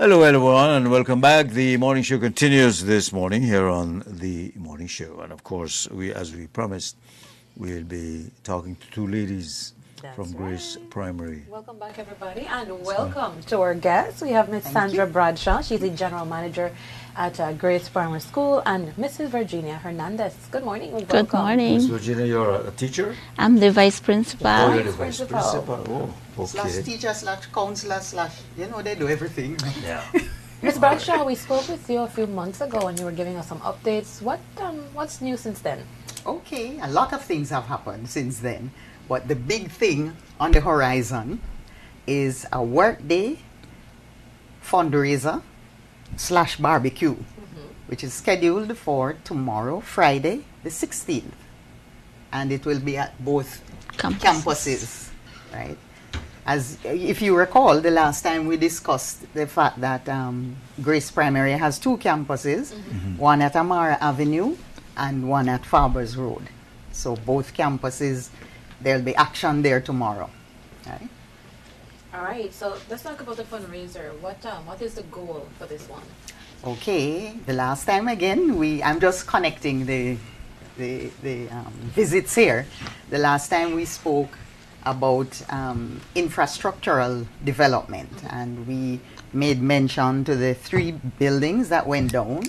Hello, everyone, and welcome back. The morning show continues this morning here on the morning show, and of course, as we promised, we'll be talking to two ladies from Grace Primary. Welcome back, everybody, and welcome to our guests. We have Miss Sandra Bradshaw. She's the general manager at Grace Primary School, and Mrs. Virginia Hernandez. Good morning. Welcome. Good morning. Miss Virginia, you're a teacher? I'm the vice principal. Oh, you're the vice principal. Oh, okay. Slash teacher, slash counselor, slash, they do everything. Yeah. Ms. Bradshaw, we spoke with you a few months ago, and you were giving us some updates. What's new since then? Okay, a lot of things have happened since then, but the big thing on the horizon is a workday fundraiser / barbecue, which is scheduled for tomorrow, Friday, the 16th. And it will be at both campuses, right? As if you recall, the last time we discussed the fact that Grace Primary has two campuses, one at Amara Avenue and one at Farbers Road. So both campuses, there'll be action there tomorrow. Right? All right, so let's talk about the fundraiser. What is the goal for this one? Okay, the last time again, I'm just connecting the visits here. The last time we spoke about infrastructural development, and we made mention to the 3 buildings that went down.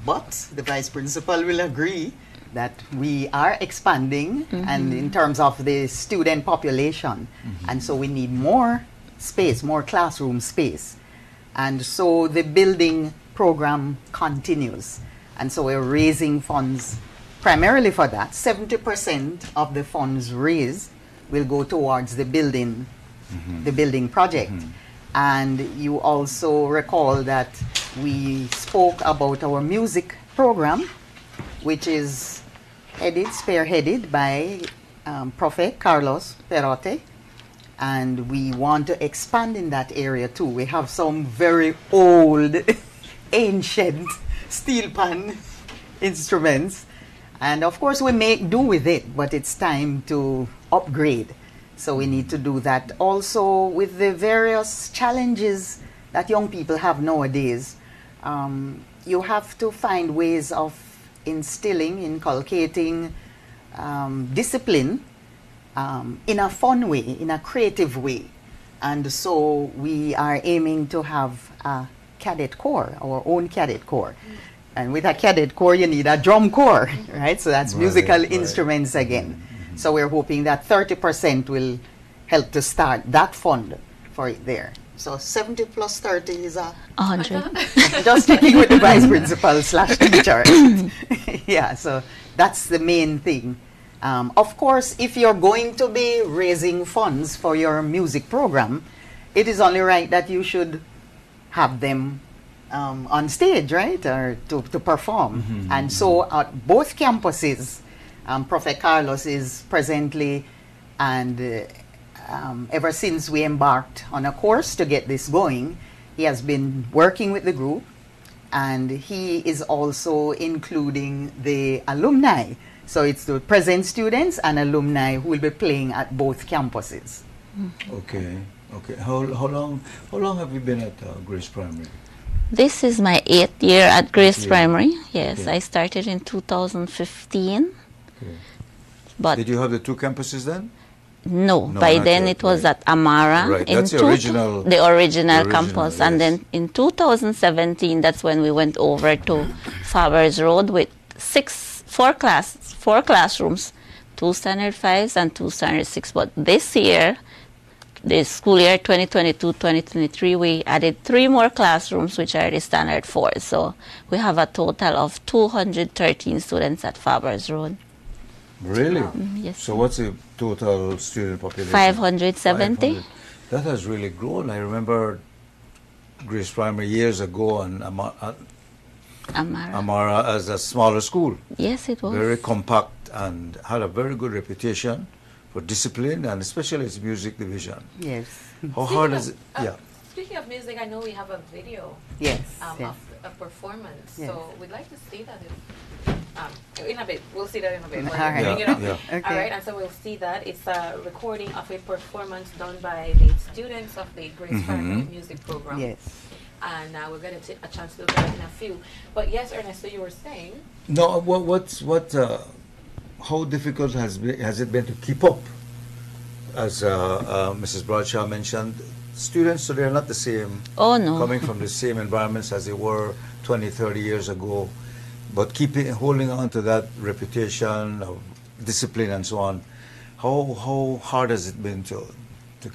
But the vice principal will agree that we are expanding and in terms of the student population, and so we need more space, more classroom space. And so the building program continues, and so we're raising funds primarily for that. 70% of the funds raised will go towards the building project. And you also recall that we spoke about our music program, which is spearheaded by Prophet Carlos Perote, and we want to expand in that area too. We have some very old, ancient steel pan instruments, and of course we make do with it, but it's time to upgrade. So we need to do that. Also, with the various challenges that young people have nowadays, you have to find ways of inculcating discipline in a fun way, in a creative way. And so we are aiming to have a cadet corps, our own cadet corps. And with a cadet corps, you need a drum corps, right? So that's musical instruments again. So we're hoping that 30% will help to start that fund for it there. So 70 plus 30 is 100. Just sticking with the vice principal / teacher. Yeah, so that's the main thing. Of course, if you're going to be raising funds for your music program, it is only right that you should have them on stage, right, or to perform. And so at both campuses, Prophet Carlos is presently, and ever since we embarked on a course to get this going, he has been working with the group, and he is also including the alumni. So it's the present students and alumni who will be playing at both campuses. Okay. How long have you been at Grace Primary? This is my 8th year at Grace Primary. Yes, I started in 2015. Okay. But did you have the 2 campuses then? No, by then it was at Amara. Right, that's the original campus. Yes. And then in 2017, that's when we went over to Farbers Road with 4 classrooms, 2 standard 5s and 2 standard 6. But this year, the school year 2022-2023, we added 3 more classrooms, which are the standard 4s. So we have a total of 213 students at Farbers Road. Really? Yes. So what's the total student population? 570. 500. That has really grown. I remember Grace Primary years ago and Amara as a smaller school. Yes, it was. Very compact and had a very good reputation for discipline, and especially its music division. Yes. How hard is it? Speaking of music, I know we have a video of a performance. Yes. So we'd like to see that in a bit. We'll see that in a bit. All right. Okay. All right, and so we'll see that. It's a recording of a performance done by the students of the Grace Primary Music Program. Yes. and we're going to take a chance to look at it in a few. But yes, Ernesto, you were saying. No, how difficult has it been to keep up? As Mrs. Bradshaw mentioned, students, so they're not the same. Oh, no. Coming from the same environments as they were 20, 30 years ago, but holding on to that reputation of discipline and so on. How hard has it been to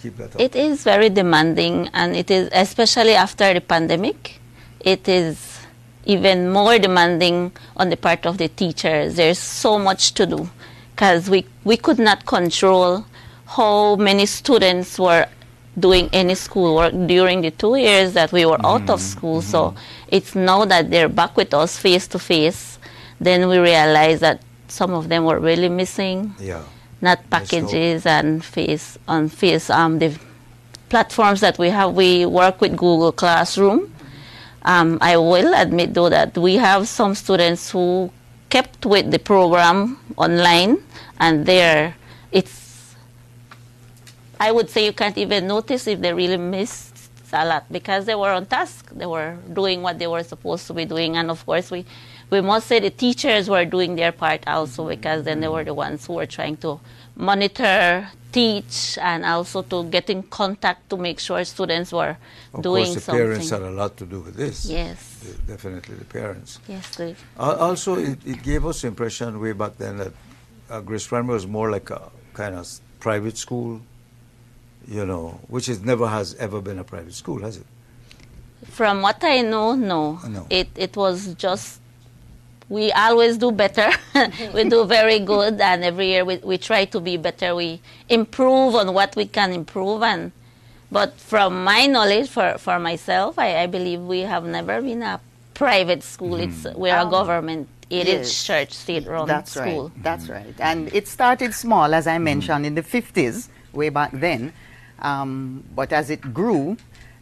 keep that up? It is very demanding, and it is, especially after the pandemic, it is even more demanding on the part of the teachers. There's so much to do because we could not control how many students were doing any schoolwork during the 2 years that we were out of school. So it's now that they're back with us face to face, then we realize that some of them were really missing. Yeah. Not packages and the platforms that we have. We work with Google Classroom. I will admit though that we have some students who kept with the program online, and I would say you can't even notice if they really missed a lot because they were on task. They were doing what they were supposed to be doing, and of course we must say the teachers were doing their part also, because then they were the ones who were trying to monitor, teach, and also to get in contact to make sure students were doing something. Of course, the parents had a lot to do with this. Yes. Definitely the parents. Yes, Dave. Also, it gave us the impression way back then that Grace Primary was more like a kind of private school, which never has ever been a private school, has it? From what I know, no. It was just, we always do better. We do very good, and every year we try to be better. We improve on what we can improve. But from my knowledge, for myself, I believe we have never been a private school. We're a government-aided church, state-run school. Right. That's right. And it started small, as I mentioned, in the 50s, way back then. But as it grew,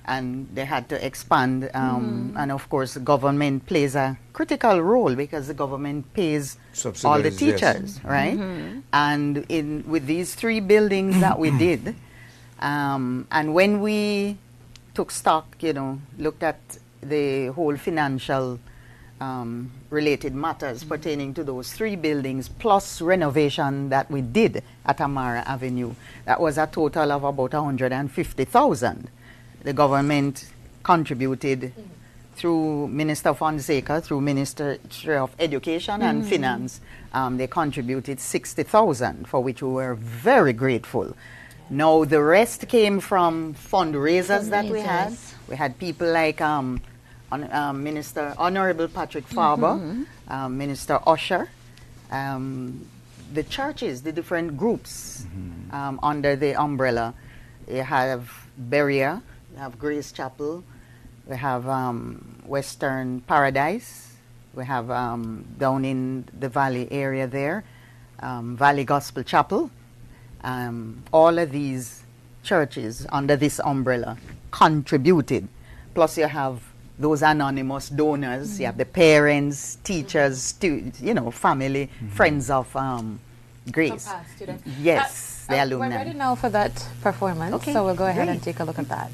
and they had to expand, and of course the government plays a critical role because the government pays all the teachers, right? And with these 3 buildings that we did, and when we took stock, looked at the whole financial related matters pertaining to those 3 buildings, plus renovation that we did at Amara Avenue, that was a total of about 150,000. The government contributed through Minister Fonseca, through Ministry of Education and Finance. They contributed 60,000, for which we were very grateful. Now, the rest came from fundraisers that we had. We had people like Honorable Patrick Farber, Minister Usher, the churches, the different groups under the umbrella. You have Berea, we have Grace Chapel, we have Western Paradise, we have down in the Valley area there, Valley Gospel Chapel. All of these churches under this umbrella contributed. Plus you have those anonymous donors, you have the parents, teachers, family, friends of Grace. Yes, the alumni. We're ready now for that performance, so we'll go ahead and take a look at that.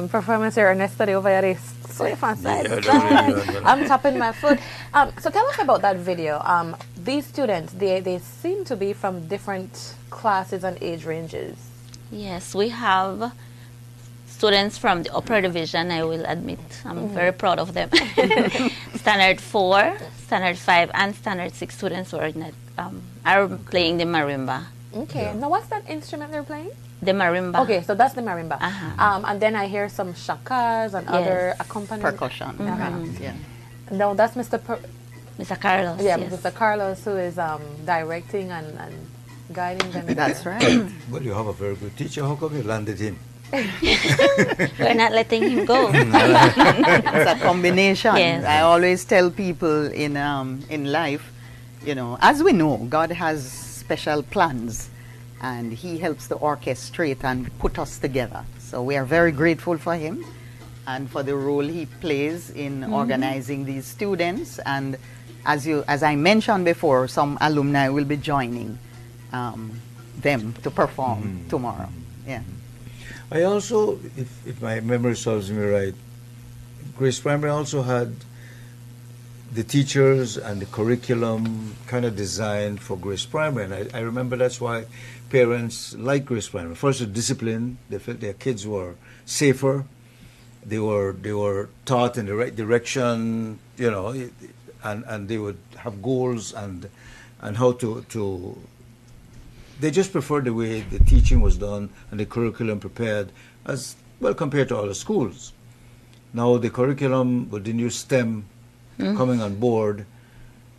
performance here in yesterday over here. They sway from side to Yeah, side. I'm tapping my foot. So tell us about that video. These students, they seem to be from different classes and age ranges. Yes, we have students from the upper division, I will admit. I'm very proud of them. Standard 4, Standard 5, and Standard 6 students were in it, are playing the marimba. Okay. Yeah. Now, what's that instrument they're playing? The marimba. Okay, so that's the marimba. Uh-huh. And then I hear some shakas and other accompaniment. Percussion. Yeah. No, that's Mr. Mr. Carlos. Yeah, yes. Mr. Carlos, who is directing and guiding them. That's right. Well, you have a very good teacher. How come you landed him? We're not letting him go. It's a combination. Yes. I always tell people in life, you know, as we know, God has special plans, and He helps to orchestrate and put us together. So we are very grateful for Him and for the role He plays in organizing these students. And as I mentioned before, some alumni will be joining them to perform tomorrow. Yeah. I also, if my memory serves me right, Grace Primary also had the teachers and the curriculum kind of designed for Grace Primary. And I remember that's why parents like Grace Primary. First, the discipline. They felt their kids were safer. They were taught in the right direction, you know, and they would have goals and how to they just preferred the way the teaching was done and the curriculum prepared as well compared to other schools. Now the curriculum with the new STEM coming on board,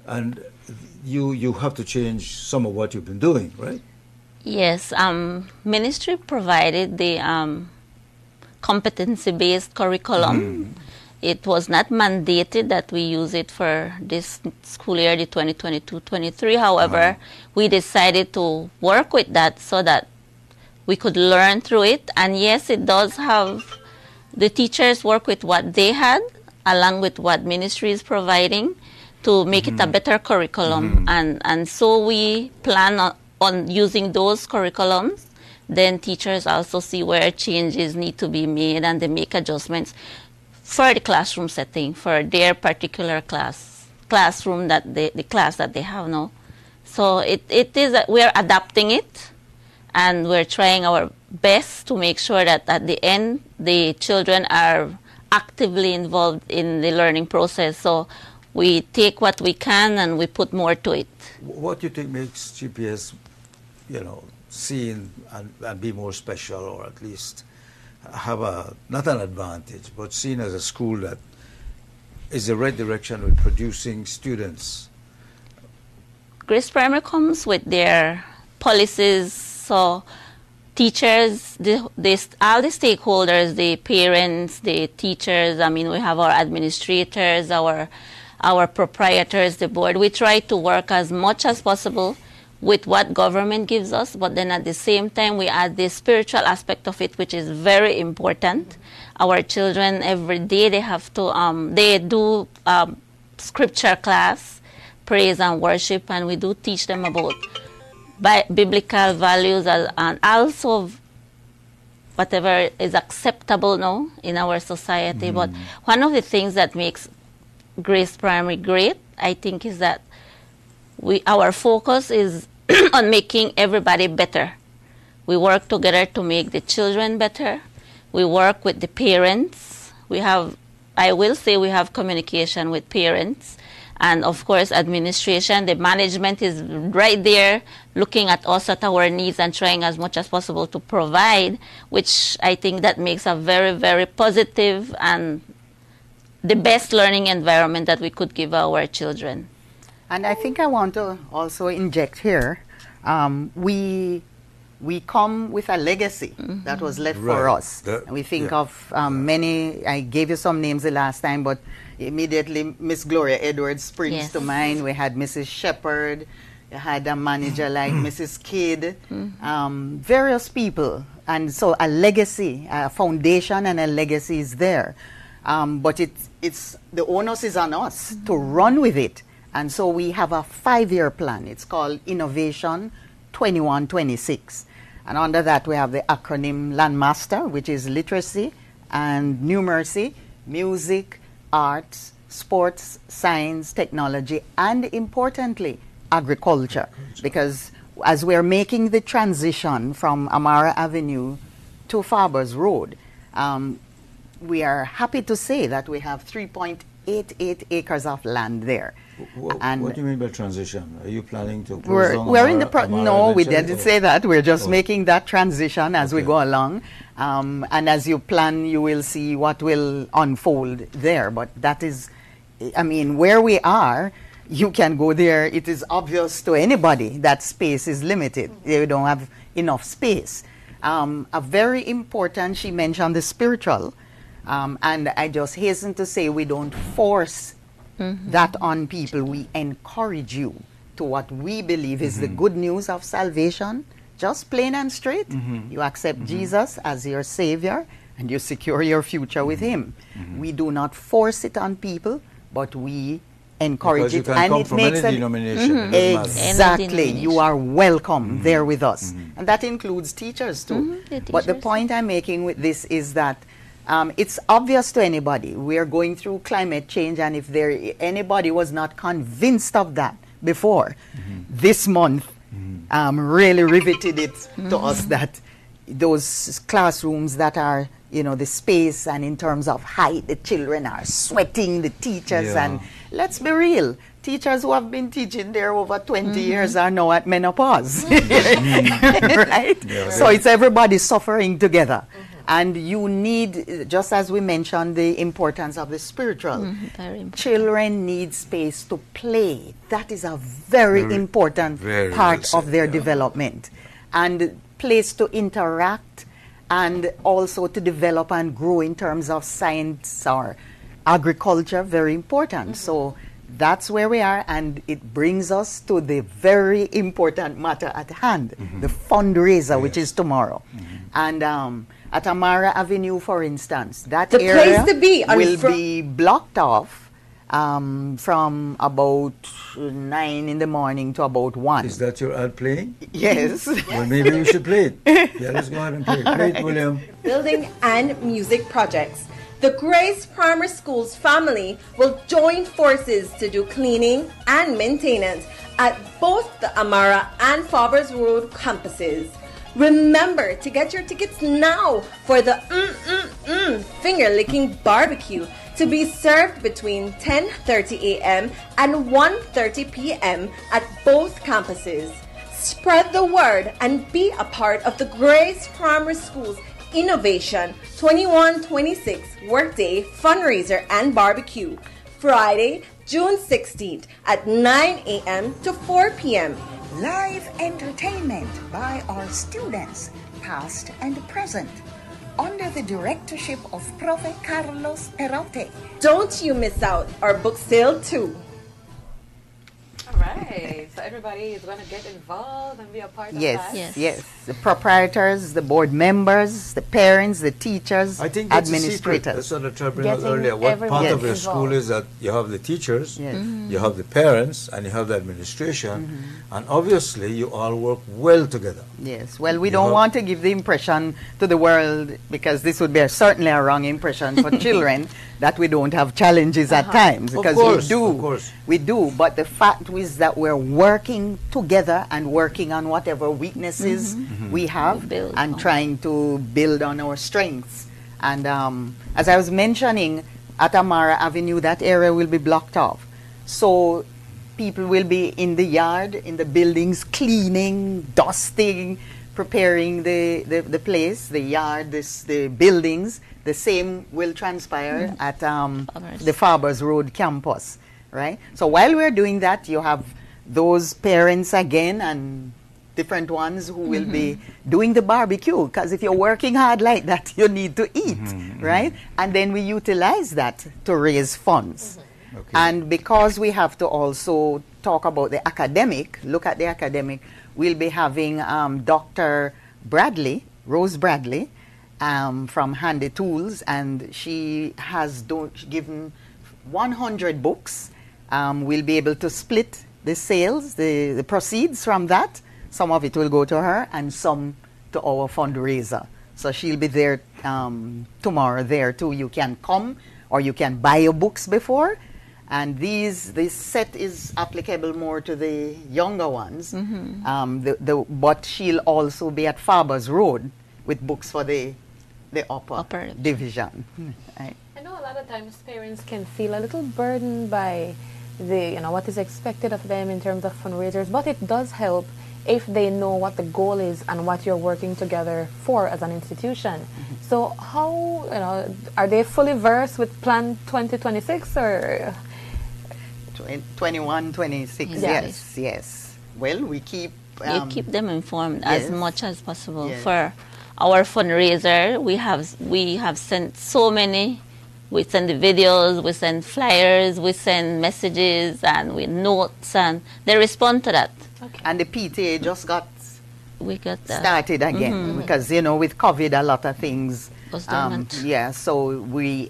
and you have to change some of what you've been doing, right? Yes, ministry provided the competency-based curriculum. It was not mandated that we use it for this school year, the 2022-23. However, we decided to work with that so that we could learn through it. And yes, it does have, the teachers work with what they had, along with what ministry is providing, to make it a better curriculum. And so we plan on using those curriculums. Then teachers also see where changes need to be made and they make adjustments for the classroom setting, for their particular classroom, the class that they have now. So it is that we're adapting it, and we're trying our best to make sure that at the end the children are actively involved in the learning process. So we take what we can and we put more to it. What do you think makes GPS, you know, seen and be more special, or at least have not an advantage, but seen as a school that is the right direction with producing students? Grace Primary comes with their policies, so teachers, all the stakeholders, the parents, the teachers, I mean, we have our administrators, our proprietors, the board. We try to work as much as possible with what government gives us, but then at the same time we add the spiritual aspect of it, which is very important. Our children every day they have to they do scripture class, praise and worship, and we do teach them about biblical values and also whatever is acceptable now in our society. But one of the things that makes Grace Primary great, I think, is that our focus is on making everybody better. We work together to make the children better. We work with the parents. I will say we have communication with parents. And of course, administration, the management is right there looking at us, at our needs, and trying as much as possible to provide, which I think that makes a very, very positive and the best learning environment that we could give our children. And I think I want to also inject here, we come with a legacy that was left for us. And we think of many, I gave you some names the last time, but immediately Miss Gloria Edwards springs to mind. We had Mrs. Shepherd, you had a manager like Mrs. Kidd, various people. And so a legacy, a foundation and a legacy is there. But it's the onus is on us to run with it. And so we have a 5-year plan. It's called Innovation 21-26. And under that we have the acronym LANDMASTER, which is literacy, and numeracy, music, arts, sports, science, technology, and importantly, agriculture. Because as we're making the transition from Amara Avenue to Farbers Road, we are happy to say that we have 3.88 acres of land there. What do you mean by transition? Are you planning to close down We're in the Amara no, we eventually, didn't or- say that. We're just making that transition as we go along. And as you plan, you will see what will unfold there. But that is, I mean, where we are, you can go there. It is obvious to anybody that space is limited. They don't have enough space. A very important, she mentioned the spiritual. And I just hasten to say we don't force that on people. We encourage you to what we believe is the good news of salvation, just plain and straight. You accept Jesus as your Savior and you secure your future with Him. We do not force it on people, but we encourage Because you it. can And come it from makes any a denomination. It doesn't matter. exactly. denomination. You are welcome there with us. And that includes teachers too. The But the teachers. point I'm making with this is that it's obvious to anybody. We are going through climate change, and if anybody was not convinced of that before, this month really riveted it to us that those classrooms that are, you know, the space and in terms of height, the children are sweating, the teachers, Yeah. and let's be real, teachers who have been teaching there over 20 years are now at menopause, right? Yeah. So it's everybody suffering together. And you need, just as we mentioned, the importance of the spiritual. Very important. Children need space to play. That is a very important very part well said, of their yeah. development. And place to interact and also to develop and grow in terms of science or agriculture, very important. So that's where we are, and it brings us to the very important matter at hand, the fundraiser, which is tomorrow. And at Amara Avenue, for instance, that The area place to be on will fr- be blocked off from about 9 in the morning to about 1. Is that your ad playing? Yes. Well, maybe we should play it. Yeah, let's go ahead and play it. Play it, William. Building and music projects. The Grace Primary School's family will join forces to do cleaning and maintenance at both the Amara and Farbers Road campuses. Remember to get your tickets now for the finger-licking barbecue to be served between 10:30 a.m. and 1:30 p.m. at both campuses. Spread the word and be a part of the Grace Primary School's Innovation 21-26 Workday Fundraiser and Barbecue, Friday, June 16th at 9 a.m. to 4 p.m. Live entertainment by our students, past and present, under the directorship of Profe Carlos Perote. Don't you miss out our book sale too. All right. So everybody is going to get involved and be a part of Yes, that. Yes. yes. The proprietors, the board members, the parents, the teachers, I think that's administrators. That's what I tried to bring out Getting earlier. What part everyone of your school involved. is that you have the teachers, Yes. you have the parents, and you have the administration, and obviously you all work well together. Yes, well, we You don't have- want to give the impression to the world, because this would be certainly a wrong impression for children, that we don't have challenges at times, Of because course, we do. of course. We do, but the fact is that we're working together and working on whatever weaknesses we have Build and on. trying to build on our strengths. And as I was mentioning, at Amara Avenue, that area will be blocked off. So people will be in the yard, in the buildings, cleaning, dusting, preparing the place, the yard, the buildings. The same will transpire at the Farbers Road campus, right? So while we're doing that, you have those parents again and different ones who will be doing the barbecue, because if you're working hard like that, you need to eat, right? And then we utilize that to raise funds. Okay. And because we have to also talk about the academic, look at the academic, we'll be having Dr. Bradley, Rose Bradley, from Handy Tools, and she has given 100 books. We'll be able to split the sales, the proceeds from that. Some of it will go to her and some to our fundraiser. So she'll be there tomorrow there too. You can come or you can buy your books before. And this set is applicable more to the younger ones. But she'll also be at Faber's Road with books for the upper division. Right. I know a lot of times parents can feel a little burdened by what is expected of them in terms of fundraisers, but it does help if they know what the goal is and what you're working together for as an institution. So how, are they fully versed with Plan 2026 or? 21, 26, yes. Well, we keep them informed as much as possible. For our fundraiser, we have sent so many. We send the videos, we send flyers, we send messages, and with notes, and they respond to that. Okay. And the PTA just got started again because with COVID, a lot of things. So we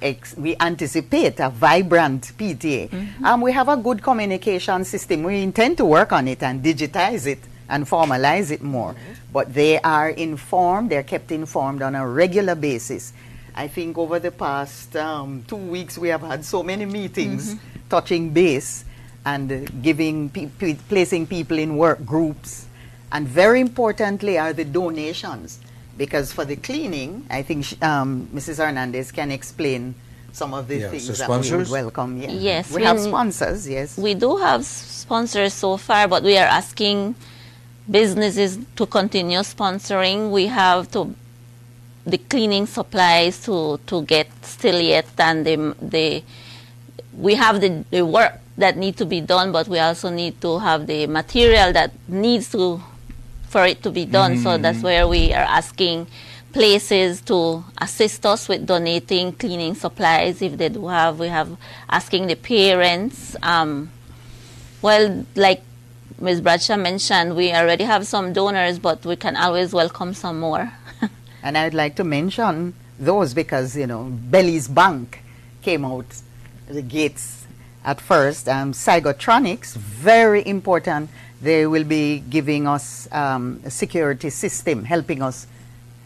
anticipate a vibrant PTA. We have a good communication system. We intend to work on it and digitize it and formalize it more. But they are informed, they're kept informed on a regular basis. I think over the past 2 weeks we have had so many meetings touching base and placing people in work groups. And very importantly are the donations. Because for the cleaning, I think Mrs. Hernandez can explain some of the things that we would welcome. Yeah. Yes. We have sponsors, yes. We do have sponsors so far, but we are asking businesses to continue sponsoring. We have the cleaning supplies to get still yet, and we have the work that need to be done, but we also need to have the material that needs for it to be done. So that's where we are asking places to assist us with donating cleaning supplies if they do have. We have asking the parents. Well, like Ms. Bradshaw mentioned, we already have some donors, but we can always welcome some more. And I'd like to mention those because, Belly's Bank came out the gates at first. Psychotronics, very important. They will be giving us a security system, helping us.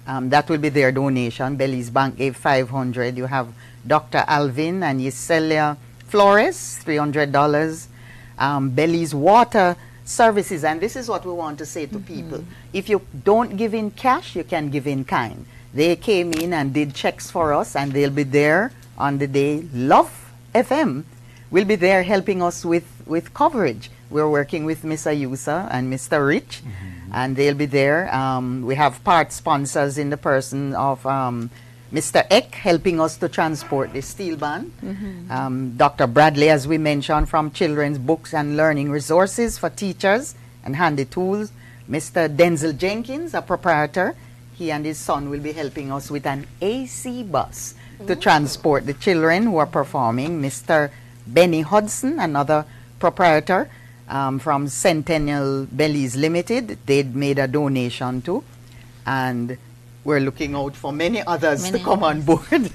That will be their donation. Belly's Bank gave $500. You have Dr. Alvin and Yselia Flores, $300. Belly's Water Services, and this is what we want to say to people. If you don't give in cash, you can give in kind. They came in and did checks for us, and they'll be there on the day. Love FM will be there helping us with coverage. We're working with Ms. Ayusa and Mr. Rich, and they'll be there. We have part sponsors in the person of Mr. Eck helping us to transport the steel band. Dr. Bradley, as we mentioned, from Children's Books and Learning Resources for Teachers and Handy Tools. Mr. Denzel Jenkins, a proprietor, he and his son will be helping us with an AC bus to transport the children who are performing. Mr. Benny Hudson, another proprietor, from Centennial Bellies Limited, they'd made a donation too, and we're looking out for many others to come on board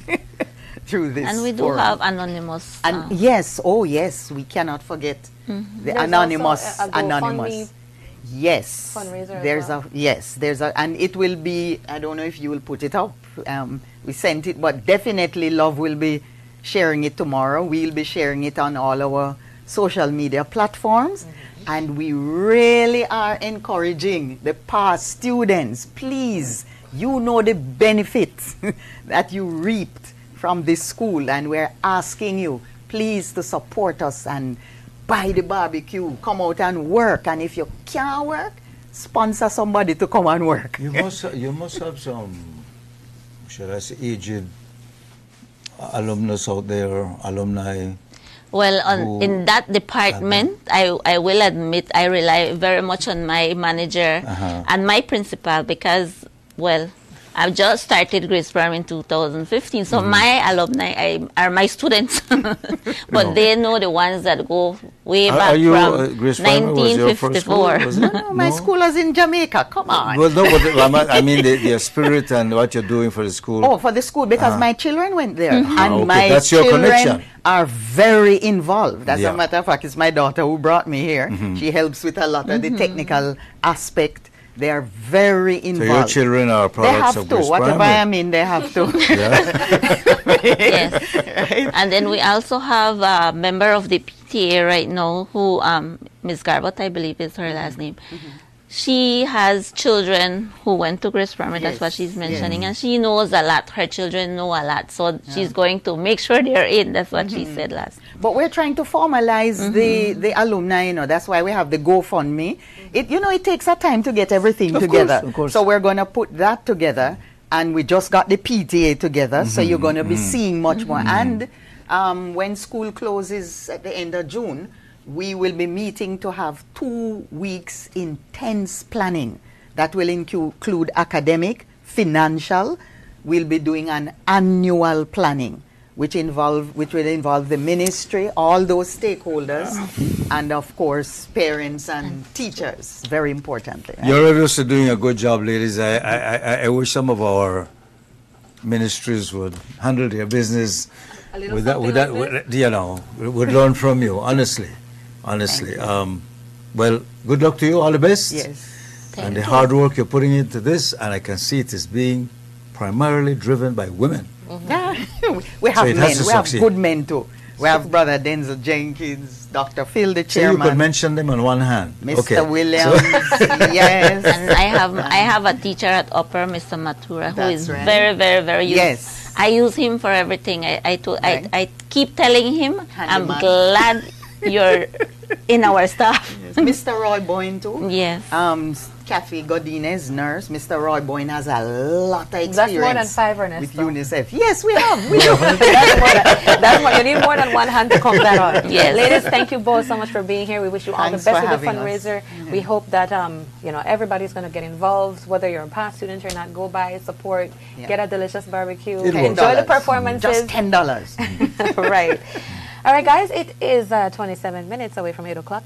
through this. And we do have Anonymous. And yes, we cannot forget the There's Anonymous. also a Anonymous. Yes. Fundraiser there's a and it will be, I don't know if you will put it up. We sent it, but definitely Love will be sharing it tomorrow. We'll be sharing it on all our social media platforms, and we really are encouraging the past students. Please, you know the benefits that you reaped from this school, and we're asking you please to support us and buy the barbecue, come out and work, and if you can't work, sponsor somebody to come and work. You must have some, should I say, aged alumnus out there, alumni. Well, in that department, I will admit I rely very much on my manager and my principal because, well, I've just started Grace Primary in 2015, so my alumni are my students, but they know the ones that go way back from Grace Primary was your first school, 1954. was it? No, my school was in Jamaica. Come on. Well, no, but I mean the spirit and what you're doing for the school. Oh, for the school, because my children went there, and my that's your children connection. are very involved. As a matter of fact, it's my daughter who brought me here. She helps with a lot of the technical aspect They are very So involved. your children are They products have of to. Grace Whatever Primary. I mean, they have to. Yes. Right? And then we also have a member of the PTA right now who, Ms. Garbot, I believe is her last name. She has children who went to Grace Primary, that's what Yes, she's mentioning, yes. and she knows a lot. Her children know a lot, so she's going to make sure they're in. That's what she said last. But we're trying to formalize the alumni, you know. That's why we have the GoFundMe. It, you know, it takes a time to get everything together. Of course. So we're going to put that together, and we just got the PTA together. So you're going to be seeing much more. And when school closes at the end of June, we will be meeting to have 2 weeks intense planning. That will include academic, financial. We'll be doing an annual planning, which will involve the ministry, all those stakeholders, and of course parents and teachers. Very importantly. Right? You're obviously doing a good job, ladies. I wish some of our ministries would handle their business with that, you know, would learn from you, honestly. Well, good luck to you, all the best. Yes. And the hard work you're putting into this, and I can see it is being primarily driven by women. Yeah. We have it men. has to We have succeed. good men too. We have Brother Denzel Jenkins, Dr. Phil, the So you could chairman, mention them on one hand. Mr. Okay. Williams. Yes. And I have a teacher at Upper, Mr. Matura, who That's is right. very, very, very useful. Yes. I use him for everything. Right. I keep telling him, I'm Handyman. glad you're in our staff. Mr. Roy Boyne too. Yes. Kathy Godinez, nurse. Mr. Roy Boyne has a lot of experience. That's more than 5, Ernesto. with UNICEF. Yes, we have. We do. That's what you need, more than one hand to count that on. Yes. Ladies, thank you both so much for being here. We wish you all Thanks the best for with the having us. fundraiser. We hope that you know, everybody's going to get involved, whether you're a past student or not. Go by, support, Yeah. get a delicious barbecue, It enjoy the $10. performances. Just $10. Right. All right, guys, it is 27 minutes away from 8 o'clock.